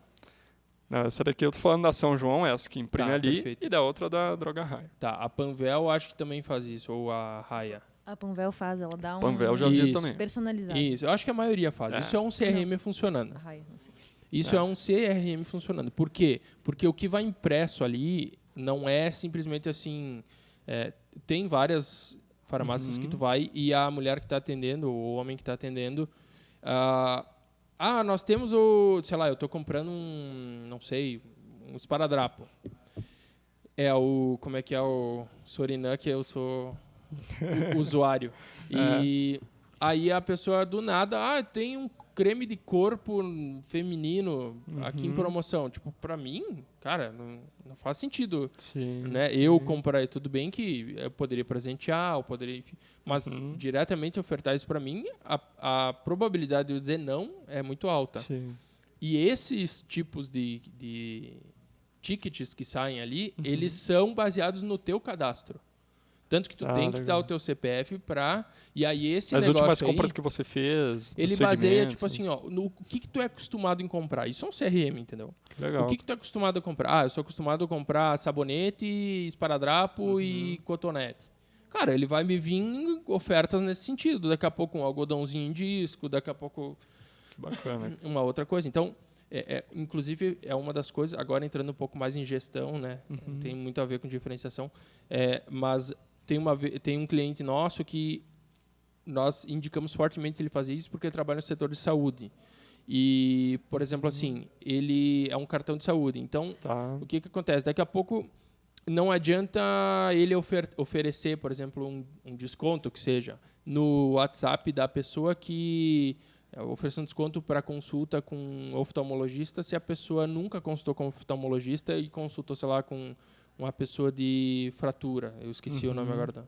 S1: Não, essa daqui eu tô falando da São João, essa que imprime ali,
S3: perfeito.
S1: E da outra da Droga Raia.
S3: Tá, a Panvel acho que também faz isso, ou a Raia.
S2: A Panvel faz, ela dá
S1: Panvel já vi também.
S2: Personalizado.
S3: Isso, eu acho que a maioria faz. Isso é um CRM funcionando.
S2: A Raia, não sei.
S3: Isso é um CRM funcionando. Por quê? Porque o que vai impresso ali não é simplesmente assim... tem várias farmácias que tu vai e a mulher que está atendendo, o homem que está atendendo... nós temos sei lá, eu estou comprando um esparadrapo. Como é que é o Sorinã, que eu sou usuário. E aí a pessoa do nada, tem um creme de corpo feminino aqui em promoção. Tipo, pra mim, cara, não faz sentido. Né? Eu comprar, tudo bem que eu poderia presentear, eu poderia, enfim, mas diretamente ofertar isso pra mim, a probabilidade de eu dizer não é muito alta. E esses tipos de tickets que saem ali, eles são baseados no teu cadastro. Tanto que tu tem que dar o teu CPF para... E aí esse
S1: As
S3: negócio
S1: últimas compras que você fez...
S3: Ele baseia, tipo assim, no que tu é acostumado em comprar. Isso é um CRM, entendeu?
S1: Legal.
S3: O que tu é acostumado a comprar? Eu sou acostumado a comprar sabonete, esparadrapo e cotonete. Cara, ele vai me vir ofertas nesse sentido. Daqui a pouco um algodãozinho em disco, daqui a pouco...
S1: Que bacana.
S3: Uma outra coisa. Então... inclusive, é uma das coisas, agora entrando um pouco mais em gestão, né? Tem muito a ver com diferenciação, mas tem um cliente nosso que nós indicamos fortemente ele fazer isso porque ele trabalha no setor de saúde. E, por exemplo, assim, ele é um cartão de saúde. Então, o que acontece? Daqui a pouco, não adianta ele oferecer, por exemplo, um desconto, que seja, no WhatsApp da pessoa que... oferecendo desconto para consulta com um oftalmologista se a pessoa nunca consultou com um oftalmologista e consultou, sei lá, com uma pessoa de fratura. Eu esqueci o nome agora.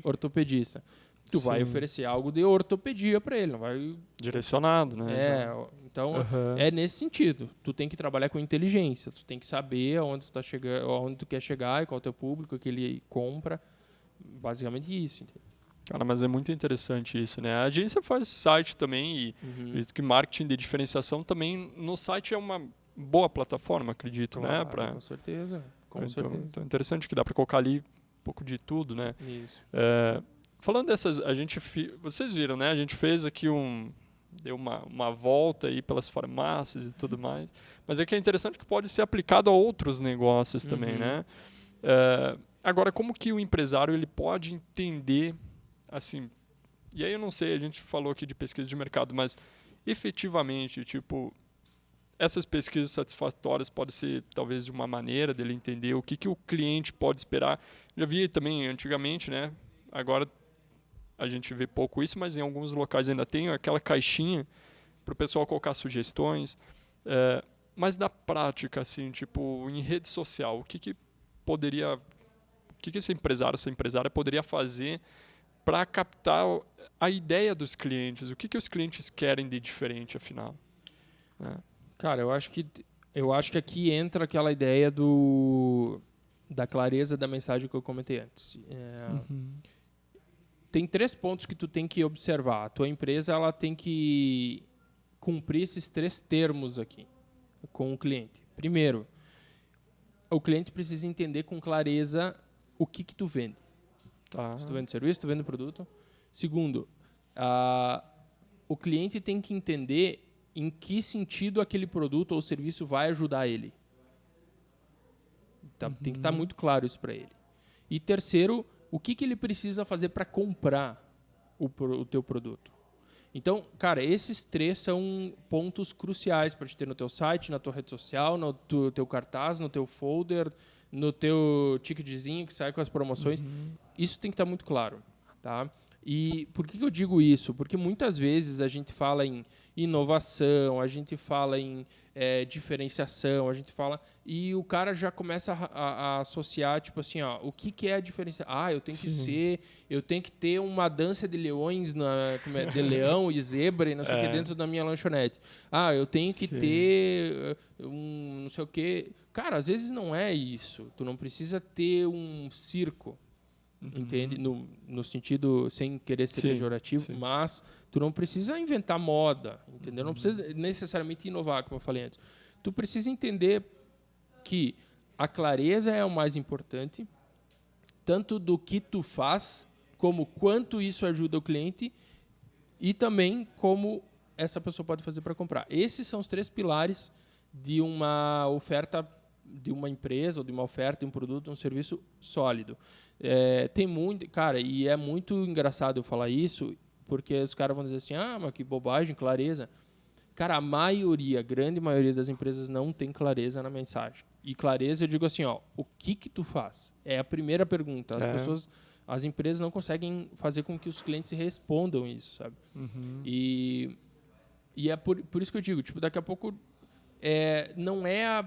S3: Ortopedista. Tu vai oferecer algo de ortopedia para ele, não vai...
S1: Direcionado, né?
S3: Então, é nesse sentido. Tu tem que trabalhar com inteligência. Tu tem que saber aonde tu tá chegando, aonde tu quer chegar e qual é o teu público que ele compra. Basicamente isso, entendeu?
S1: Cara, mas é muito interessante isso, né? A agência faz site também e visto que marketing de diferenciação também no site é uma boa plataforma, acredito, né?
S3: Com certeza.
S1: Então é interessante que dá para colocar ali um pouco de tudo, né?
S3: Isso.
S1: Falando dessas, vocês viram, né? A gente fez aqui deu uma volta aí pelas farmácias e tudo mais, mas é que é interessante que pode ser aplicado a outros negócios também, né? Agora, como que o empresário ele pode entender assim, e aí eu não sei, a gente falou aqui de pesquisa de mercado, mas efetivamente, tipo, essas pesquisas satisfatórias podem ser talvez de uma maneira dele entender o que o cliente pode esperar. Já vi também antigamente, né? Agora a gente vê pouco isso, mas em alguns locais ainda tem aquela caixinha para o pessoal colocar sugestões. Mas na prática, assim, tipo, em rede social, o que esse empresário, essa empresária poderia fazer para captar a ideia dos clientes? O que os clientes querem de diferente, afinal?
S3: Cara, eu acho que aqui entra aquela ideia da clareza da mensagem que eu comentei antes. Tem 3 pontos que tu tem que observar. A tua empresa ela tem que cumprir esses 3 termos aqui com o cliente. Primeiro, o cliente precisa entender com clareza o que tu vende.
S1: Tá.
S3: Se tu vende serviço, tu vende produto. Segundo, o cliente tem que entender em que sentido aquele produto ou serviço vai ajudar ele. Tem que estar muito claro isso para ele. E terceiro, o que ele precisa fazer para comprar o teu produto. Então, cara, esses 3 são pontos cruciais para te ter no teu site, na tua rede social, no teu cartaz, no teu folder, no teu ticketzinho que sai com as promoções. Isso tem que estar muito claro, tá? E por que eu digo isso? Porque muitas vezes a gente fala em inovação, a gente fala em diferenciação, a gente fala... E o cara já começa a associar, tipo assim, ó, o que é a diferenciação? Eu tenho que ter uma dança de leões, de leão e zebra e não sei o que dentro da minha lanchonete. Eu tenho que ter não sei o que... Cara, às vezes não é isso. Tu não precisa ter um circo. Entende? No sentido, sem querer ser pejorativo, mas tu não precisa inventar moda, entendeu? Não precisa necessariamente inovar, como eu falei antes. Tu precisa entender que a clareza é o mais importante, tanto do que tu faz, como quanto isso ajuda o cliente e também como essa pessoa pode fazer para comprar. Esses são os 3 pilares de uma oferta, de uma empresa, ou de uma oferta, de um produto, de um serviço sólido. Tem muito, cara, e é muito engraçado eu falar isso, porque os caras vão dizer assim, mas que bobagem, clareza. Cara, a grande maioria das empresas não tem clareza na mensagem. E clareza, eu digo assim, o que tu faz? É a primeira pergunta. As empresas não conseguem fazer com que os clientes respondam isso, sabe? E é por isso que eu digo, tipo, daqui a pouco não é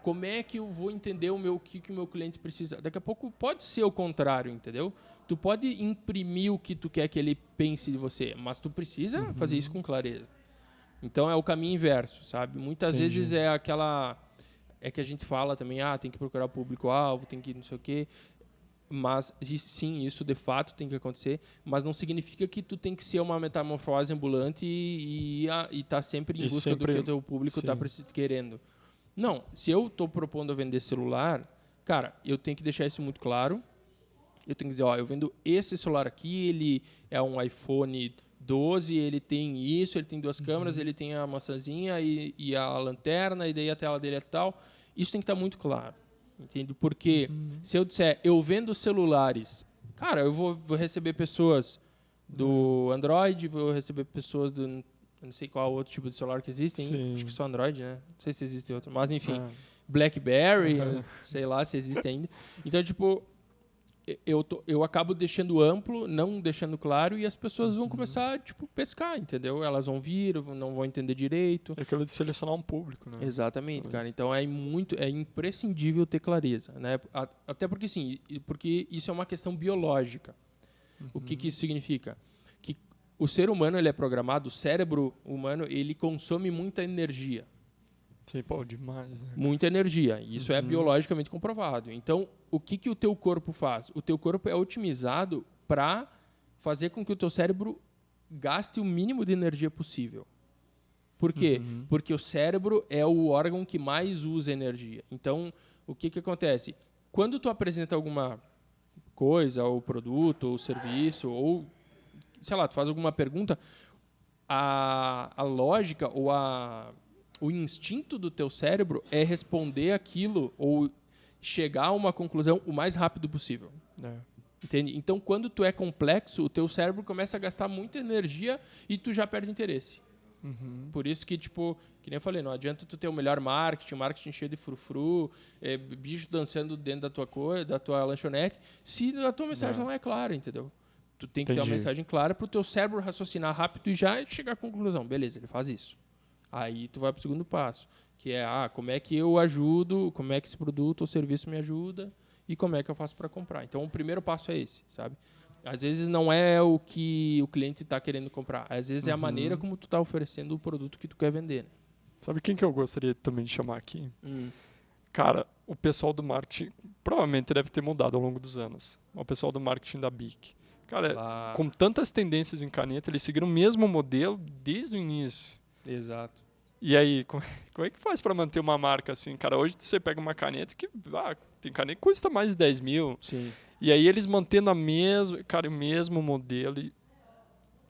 S3: como é que eu vou entender o que o meu cliente precisa. Daqui a pouco pode ser o contrário, entendeu? Tu pode imprimir o que tu quer que ele pense de você, mas tu precisa fazer isso com clareza. Então é o caminho inverso, sabe? Muitas vezes é que a gente fala também, tem que procurar o público-alvo, tem que não sei o quê. Mas, sim, isso de fato tem que acontecer, mas não significa que tu tem que ser uma metamorfose ambulante e tá sempre em busca do que o teu público está querendo. Não, se eu estou propondo a vender celular, cara, eu tenho que deixar isso muito claro. Eu tenho que dizer, eu vendo esse celular aqui, ele é um iPhone 12, ele tem isso, ele tem 2 câmeras, ele tem a maçãzinha e a lanterna, e daí a tela dele é tal. Isso tem que estar muito claro. Entende? Porque se eu disser, eu vendo celulares, cara, eu vou receber pessoas do Android, vou receber pessoas do... Eu não sei qual outro tipo de celular que existe, acho que só Android, né? Não sei se existe outro, mas enfim, BlackBerry, sei lá se existe ainda. Então, tipo, eu acabo deixando amplo, não deixando claro, e as pessoas vão começar, tipo, pescar, entendeu? Elas vão vir, não vão entender direito.
S1: É aquilo de selecionar um público, né?
S3: Exatamente, cara. Então é imprescindível ter clareza, né? Até porque, sim, porque isso é uma questão biológica. O que isso significa? Que o ser humano, ele é programado, o cérebro humano, ele consome muita energia.
S1: Sim, demais, né?
S3: Muita energia. Isso é biologicamente comprovado. Então, o que o teu corpo faz? O teu corpo é otimizado para fazer com que o teu cérebro gaste o mínimo de energia possível. Por quê? Porque o cérebro é o órgão que mais usa energia. Então, o que acontece? Quando tu apresenta alguma coisa, ou produto, ou serviço, ou, sei lá, tu faz alguma pergunta, a lógica ou o instinto do teu cérebro é responder aquilo ou chegar a uma conclusão o mais rápido possível. Entende? Então, quando tu é complexo, o teu cérebro começa a gastar muita energia e tu já perde interesse. Por isso que, tipo, que nem eu falei, não adianta tu ter o melhor marketing, marketing cheio de frufru, bicho dançando dentro da tua lanchonete, se a tua mensagem não é clara, entendeu? Tu tem que ter uma mensagem clara para o teu cérebro raciocinar rápido e já chegar à conclusão. Beleza, ele faz isso. Aí tu vai para o segundo passo, que é como é que eu ajudo, como é que esse produto ou serviço me ajuda e como é que eu faço para comprar. Então, o primeiro passo é esse, sabe? Às vezes não é o que o cliente está querendo comprar. Às vezes é a maneira como tu está oferecendo o produto que tu quer vender. Né?
S1: Sabe quem que eu gostaria também de chamar aqui? Cara, o pessoal do marketing provavelmente deve ter mudado ao longo dos anos. O pessoal do marketing da BIC. Cara, com tantas tendências em caneta, eles seguiram o mesmo modelo desde o início.
S3: Exato.
S1: E aí, como é que faz para manter uma marca assim? Cara, hoje você pega uma caneta que tem caneta que custa mais de 10 mil.
S3: Sim.
S1: E aí eles mantendo o mesmo modelo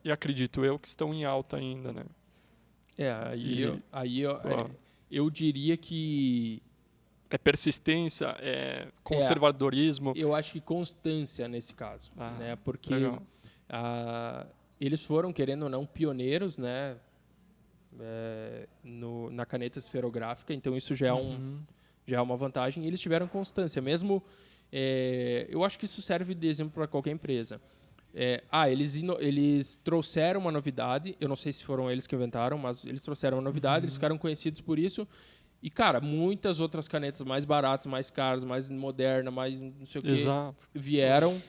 S1: e acredito eu que estão em alta ainda, né?
S3: Eu diria que...
S1: É persistência, é conservadorismo.
S3: Eu acho que constância nesse caso. Né? Porque eles foram, querendo ou não, pioneiros, né? Na caneta esferográfica, então isso já é uma vantagem. E eles tiveram constância, mesmo... eu acho que isso serve de exemplo para qualquer empresa. Eles trouxeram uma novidade, eu não sei se foram eles que inventaram, mas eles trouxeram uma novidade, eles ficaram conhecidos por isso. E, cara, muitas outras canetas mais baratas, mais caras, mais modernas, mais não sei o quê, vieram.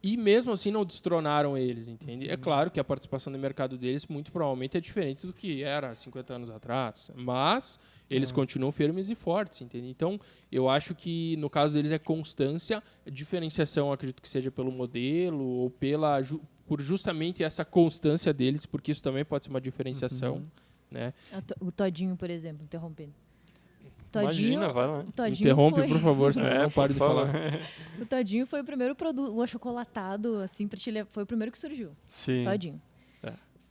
S3: E mesmo assim não destronaram eles, entende? É claro que a participação no mercado deles muito provavelmente é diferente do que era 50 anos atrás, mas eles continuam firmes e fortes, entende? Então, eu acho que no caso deles é constância, diferenciação, acredito que seja pelo modelo ou por justamente essa constância deles, porque isso também pode ser uma diferenciação, né?
S2: O Todinho, por exemplo, interrompendo.
S1: Imagina, vai lá.
S3: Interrompe, por favor, senão não pare de falar.
S2: O Todinho foi o primeiro produto, o achocolatado, assim, foi o primeiro que surgiu.
S1: Sim.
S2: Todinho.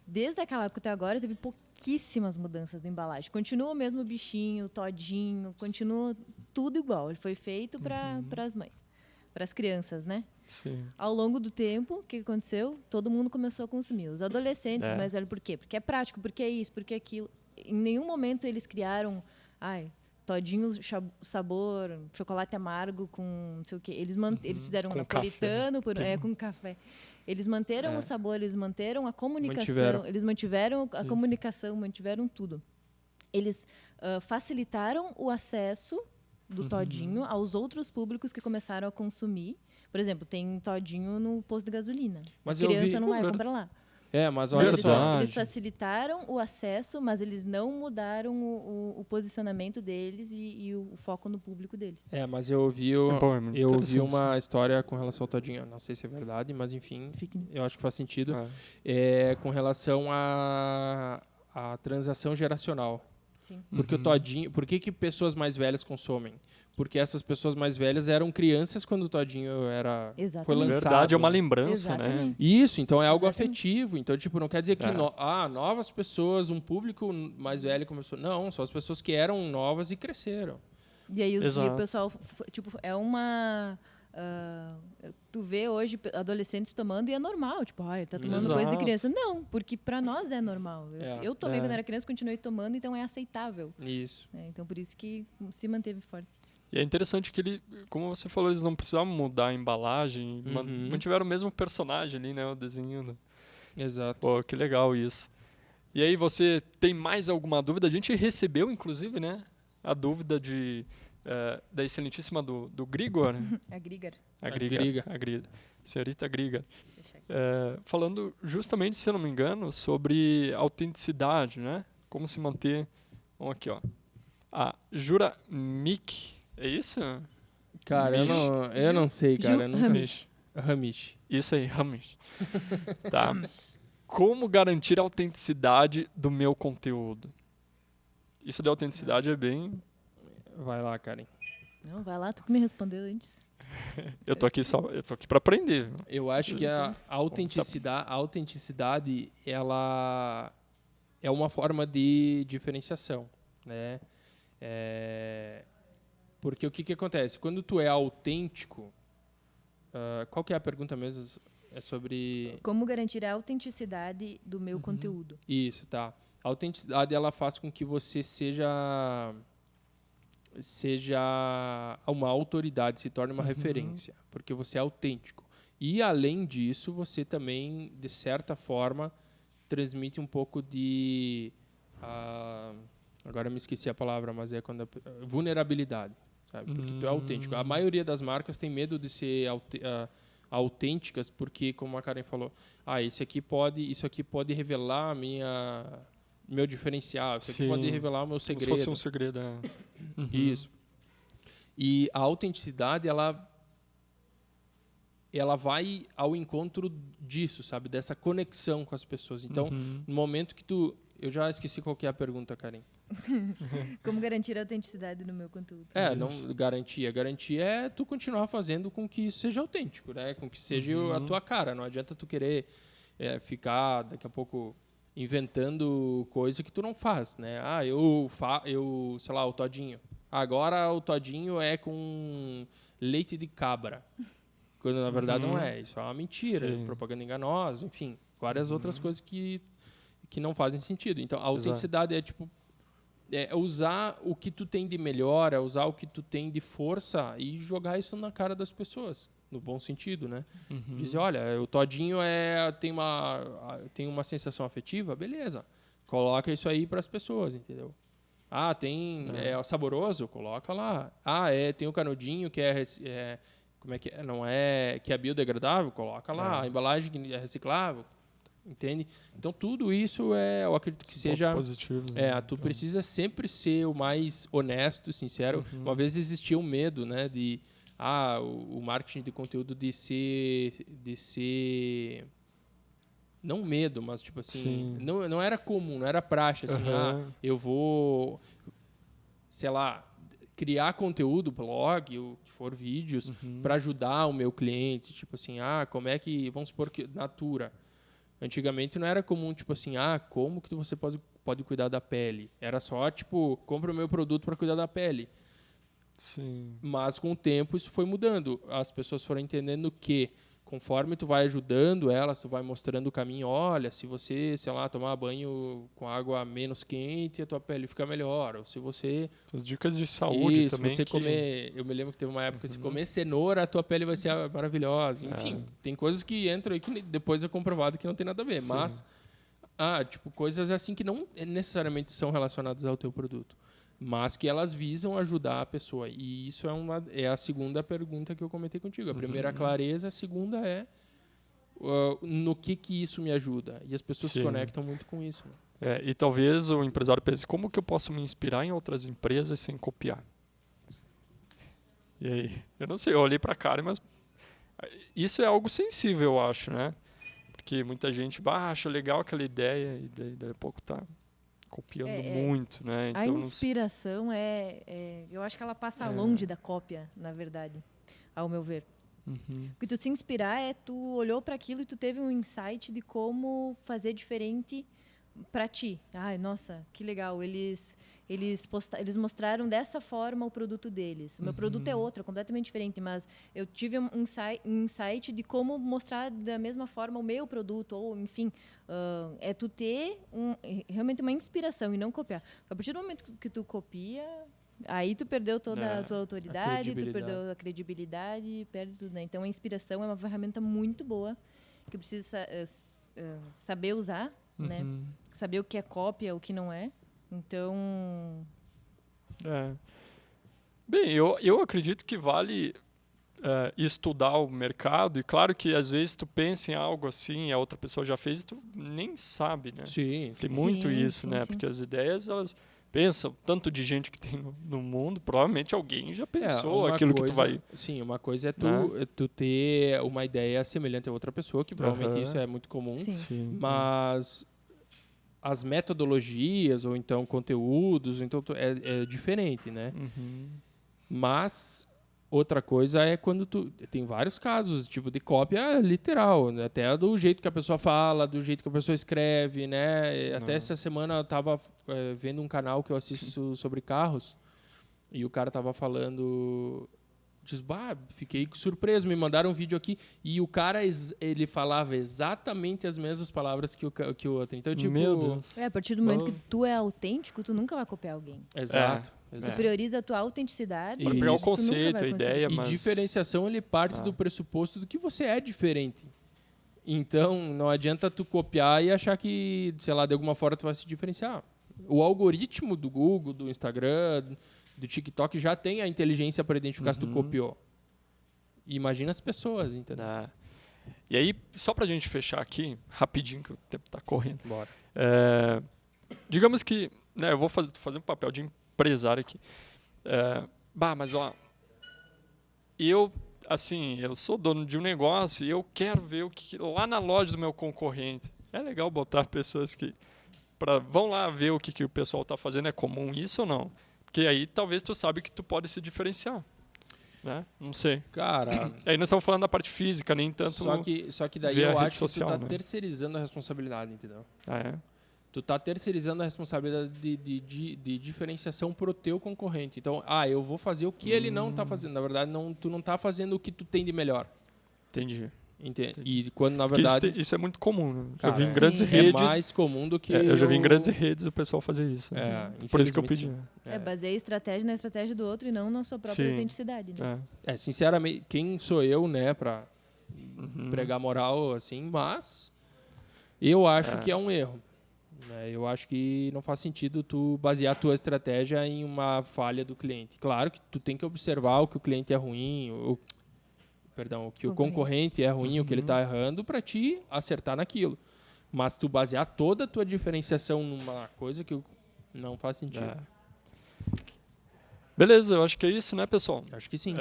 S2: Desde aquela época até agora, teve pouquíssimas mudanças de embalagem. Continua o mesmo bichinho, Todinho, continua tudo igual. Ele foi feito para as mães, para as crianças, né?
S1: Sim.
S2: Ao longo do tempo, o que aconteceu? Todo mundo começou a consumir. Os adolescentes mais velhos, por quê? Porque é prático, porque é isso, porque é aquilo. Em nenhum momento eles criaram... Todinho sabor, chocolate amargo com não sei o quê. Eles fizeram um napolitano com café. Eles manteram o sabor, eles manteram a comunicação, eles mantiveram a comunicação, mantiveram tudo. Eles facilitaram o acesso do Todinho aos outros públicos que começaram a consumir. Por exemplo, tem Todinho no posto de gasolina.
S3: Mas
S2: a criança não vai comprar lá.
S3: Mas olha só.
S2: Eles facilitaram o acesso, mas eles não mudaram o posicionamento deles e o foco no público deles.
S3: Mas eu ouvi uma história com relação ao Todinho. Não sei se é verdade, mas enfim, eu acho que faz sentido. Com relação à transação geracional.
S2: Sim.
S3: Porque o Todinho, por que pessoas mais velhas consomem? Porque essas pessoas mais velhas eram crianças quando o Todinho foi lançado.
S1: Verdade, é uma lembrança, né?
S3: Isso, então é algo afetivo. Então, não quer dizer que novas pessoas, um público mais velho começou. Não, são as pessoas que eram novas e cresceram.
S2: E aí o pessoal, é uma... tu vê hoje adolescentes tomando e é normal. Tá tomando coisa de criança. Não, porque para nós é normal. Eu tomei quando era criança, continuei tomando, então é aceitável.
S3: Isso.
S2: Então, por isso que se manteve forte.
S1: E é interessante que como você falou, eles não precisavam mudar a embalagem, mantiveram o mesmo personagem ali, né, o desenho. Né?
S3: Exato.
S1: Pô, que legal isso. E aí, você tem mais alguma dúvida? A gente recebeu, inclusive, né, a dúvida da excelentíssima do Grigor.
S2: A Grigar.
S1: A Grigar. Senhorita Grigar. Falando justamente, se eu não me engano, sobre autenticidade, né? Como se manter... Vamos aqui, ó. A Juramic... É isso?
S3: Cara, eu não sei, cara. Hamish.
S1: Isso aí, Hamish. Tá. Como garantir a autenticidade do meu conteúdo? Isso da autenticidade é bem...
S3: Vai lá, Karen.
S2: Não, vai lá, tu que me respondeu antes.
S1: Eu tô aqui para aprender.
S3: Eu acho que a autenticidade, ela é uma forma de diferenciação, né? Porque o que acontece? Quando tu é autêntico... qual que é a pergunta mesmo? É sobre...
S2: Como garantir a autenticidade do meu conteúdo.
S3: Isso, tá. A autenticidade, ela faz com que você seja uma autoridade, se torne uma referência, porque você é autêntico. E, além disso, você também, de certa forma, transmite um pouco de... agora me esqueci a palavra, mas é quando vulnerabilidade, sabe? Porque tu é autêntico. A maioria das marcas tem medo de ser autênticas, porque, como a Karen falou, isso aqui pode revelar meu diferencial, isso aqui pode revelar o meu segredo.
S1: Como se fosse um segredo.
S3: Isso. E a autenticidade, ela vai ao encontro disso, sabe? Dessa conexão com as pessoas. Então, no momento que eu já esqueci qual que é a pergunta, Karen.
S2: Como garantir a autenticidade no meu conteúdo?
S3: Não garantia. Garantia é tu continuar fazendo com que isso seja autêntico, né? Com que seja a tua cara. Não adianta tu querer ficar, daqui a pouco, inventando coisa que tu não faz, né? Sei lá, o todinho. Agora o todinho é com leite de cabra. Quando, na verdade, não é. Isso é uma mentira, propaganda enganosa, enfim. Várias outras coisas que não fazem sentido. Então, a autenticidade é usar o que tu tem de melhor, é usar o que tu tem de força e jogar isso na cara das pessoas, no bom sentido, né? Dizer, olha, o todinho tem uma sensação afetiva, beleza. Coloca isso aí para as pessoas, entendeu? É saboroso, coloca lá. Tem o canudinho que como é que é? Não é que é biodegradável, coloca lá. A embalagem que é reciclável, entende? Então tudo isso eu acredito que seja
S1: positivos,
S3: tu precisa sempre ser o mais honesto, sincero. Uma vez existia um medo, né, de o marketing de conteúdo de ser não medo, mas tipo assim, não era comum, não era praxe assim, eu vou, sei lá, criar conteúdo, blog, ou que for vídeos, para ajudar o meu cliente, tipo assim, como é que, vamos supor que Natura. Antigamente não era comum, tipo assim, como que você pode cuidar da pele? Era só, tipo, compra o meu produto para cuidar da pele.
S1: Sim.
S3: Mas com o tempo isso foi mudando. As pessoas foram entendendo que conforme tu vai ajudando elas, tu vai mostrando o caminho. Olha, se você, sei lá, tomar banho com água menos quente, a tua pele fica melhor. Ou se você...
S1: As dicas de saúde também.
S3: Se você comer... Eu me lembro que teve uma época, se comer cenoura, a tua pele vai ser maravilhosa. Enfim, tem coisas que entram aí que depois é comprovado que não tem nada a ver. Sim. Mas, tipo, coisas assim que não necessariamente são relacionadas ao teu produto, mas que elas visam ajudar a pessoa. E isso é a segunda pergunta que eu comentei contigo. A primeira, a clareza. A segunda é no que isso me ajuda. E as pessoas se conectam muito com isso. Né?
S1: E talvez o empresário pense, como que eu posso me inspirar em outras empresas sem copiar? E aí? Eu não sei, eu olhei para a Karen, mas isso é algo sensível, eu acho, né? Porque muita gente acha legal aquela ideia e daí a pouco tá copiando muito, né? Então,
S2: a inspiração eu acho que ela passa longe da cópia, na verdade, ao meu ver. Porque tu se inspirar tu olhou para aquilo e tu teve um insight de como fazer diferente para ti. Nossa, que legal, eles mostraram dessa forma o produto deles. O meu produto é outro, é completamente diferente, mas eu tive um insight de como mostrar da mesma forma o meu produto, ou enfim, é tu ter realmente uma inspiração e não copiar. A partir do momento que tu copia, aí tu perdeu toda a tua autoridade, tu perdeu a credibilidade, perde tudo, né? Então a inspiração é uma ferramenta muito boa que precisa saber usar, né? Saber o que é cópia, o que não é. Então...
S1: Bem, eu acredito que vale estudar o mercado. E claro que às vezes tu pensa em algo assim, a outra pessoa já fez e tu nem sabe, né?
S3: Sim.
S1: Tem muito isso, né? Sim. Porque as ideias, elas pensam, tanto de gente que tem no mundo, provavelmente alguém já pensou aquilo que tu vai...
S3: Sim, uma coisa é tu ter uma ideia semelhante a outra pessoa, que provavelmente isso é muito comum.
S2: Sim.
S3: Mas... as metodologias ou então conteúdos, então é diferente, né? Mas outra coisa é quando tem vários casos, tipo de cópia literal, né? Até do jeito que a pessoa fala, do jeito que a pessoa escreve, né? Até essa semana eu estava vendo um canal que eu assisto sobre carros e o cara estava falando Diz, fiquei surpreso, me mandaram um vídeo aqui e o cara, ele falava exatamente as mesmas palavras que o outro. Então, tipo...
S1: Meu Deus.
S2: A partir do momento que tu é autêntico, tu nunca vai copiar alguém.
S3: Exato.
S2: Tu prioriza a tua autenticidade.
S1: Pode pegar o conceito, a ideia,
S3: E
S1: mas...
S3: diferenciação, ele parte do pressuposto do que você é diferente. Então, não adianta tu copiar e achar que, sei lá, de alguma forma tu vai se diferenciar. O algoritmo do Google, do Instagram, do TikTok já tem a inteligência para identificar se tu copiou. E imagina as pessoas, entendeu?
S1: E aí, só pra gente fechar aqui, rapidinho, que o tempo tá correndo.
S3: Bora.
S1: Digamos que, né, eu vou fazer um papel de empresário aqui. Mas ó, eu sou dono de um negócio e eu quero ver o que lá na loja do meu concorrente. É legal botar pessoas que vão lá ver o que o pessoal tá fazendo. É comum isso ou não? Porque aí talvez tu sabe que tu pode se diferenciar. Né? Não sei.
S3: Cara...
S1: Aí nós estamos falando da parte física, nem tanto...
S3: Só que daí eu acho que tu tá terceirizando a responsabilidade, entendeu? Tu tá terceirizando a responsabilidade de diferenciação pro teu concorrente. Então, eu vou fazer o que ele não tá fazendo. Na verdade, tu não tá fazendo o que tu tem de melhor.
S1: Entendi.
S3: E quando, na verdade...
S1: Isso é muito comum, né?
S3: Cara,
S1: eu vi em grandes
S2: sim.
S1: redes...
S3: É mais comum do que...
S1: eu já vi em grandes redes o pessoal fazer isso. Né? Por isso que eu pedi.
S2: Baseia a estratégia na estratégia do outro e não na sua própria autenticidade. Né?
S3: Sinceramente, quem sou eu, né, pra pregar moral, assim, mas eu acho que é um erro. Eu acho que não faz sentido tu basear a tua estratégia em uma falha do cliente. Claro que tu tem que observar o que o cliente é ruim, o que o concorrente é ruim, o que ele está errando, para te acertar naquilo. Mas tu basear toda a tua diferenciação numa coisa que não faz sentido.
S1: Beleza, eu acho que é isso, né, pessoal?
S3: Acho que sim.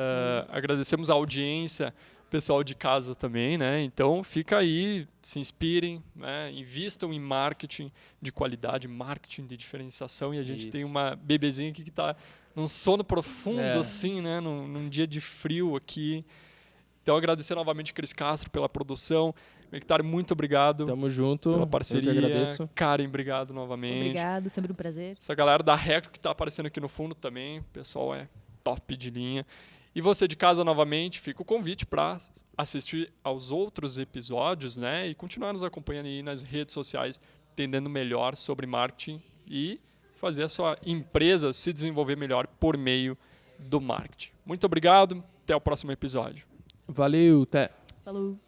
S1: Agradecemos a audiência, pessoal de casa também, né? Então fica aí, se inspirem, né? Invistam em marketing de qualidade, marketing de diferenciação, e a gente tem uma bebezinha aqui que está num sono profundo, assim, né? Num dia de frio aqui. Então agradecer novamente Cris Castro pela produção. Mectário, muito obrigado.
S3: Tamo junto.
S1: Pela parceria.
S3: Eu que agradeço.
S1: Karen, obrigado novamente.
S2: Obrigado, sempre um prazer.
S1: Essa galera da Recro que está aparecendo aqui no fundo também. O pessoal é top de linha. E você de casa novamente, fica o convite para assistir aos outros episódios, né? E continuar nos acompanhando aí nas redes sociais, entendendo melhor sobre marketing e fazer a sua empresa se desenvolver melhor por meio do marketing. Muito obrigado, até o próximo episódio.
S3: Valeu, até.
S2: Falou.